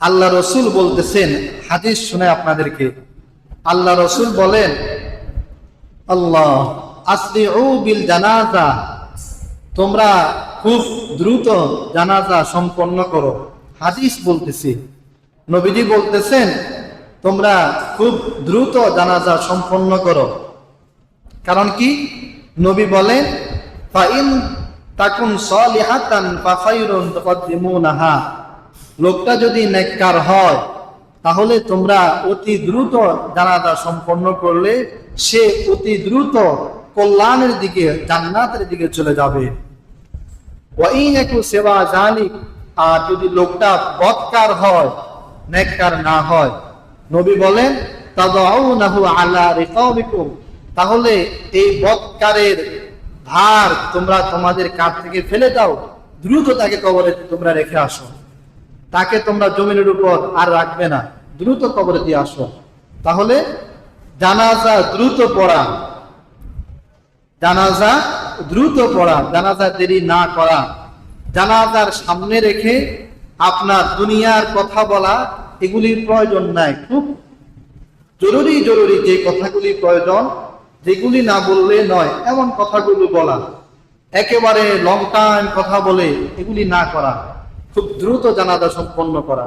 আল্লাহ রসুল বলতেছেন, হাদিস শুনে আপনাদেরকে, আল্লাহ রসুল বলেন, আল্লাহ আসরিউ বিল জানাজা, তোমরা খুব দ্রুত জানাজা সম্পন্ন করো। হাদিস বলতেছি, নবীজি বলতেছেন তোমরা খুব দ্রুত জানাজা সম্পন্ন করো। কারণ কি? নবী বলেন, ফাইন তাকুন সালিহাতান ফাখায়রুন তুকদ্দিমুনাহা, লোকটা যদি নেককার হয় তাহলে তোমরা অতি দ্রুত জানাজা সম্পন্ন করলে সে অতি দ্রুত কল্যাণের দিকে, জান্নাতের দিকে চলে যাবে। ওয়াইন ইয়াকু সিওয়া যালিক, আর যদি লোকটা বদকার হয়, নেককার না হয়, নবী বলেন তাদাউনাহু আলা রিকাবিকুম, তাহলে এই বদকারের ভার তোমরা তোমাদের কাঁধ থেকে ফেলে দাও, দ্রুত তাকে কবরে তোমরা রেখে আসো। তাকে তোমরা জমিনের উপর আর রাখবে না, দ্রুত কবরে দিয়ে আসো। তাহলে জানাজা দ্রুত পড়া, জানাজা দ্রুত পড়া, জানাজা দেরি না করা, জানাজার সামনে রেখে আপনার দুনিয়ার কথা বলা এগুলির প্রয়োজন নাই। খুব জরুরি জরুরি যে কথাগুলি প্রয়োজন, যেগুলি না বললে নয় এমন কথাগুলো বলা, একেবারে লং টাইম কথা বলে এগুলি না করা, খুব দ্রুত জানাজা সম্পন্ন করা।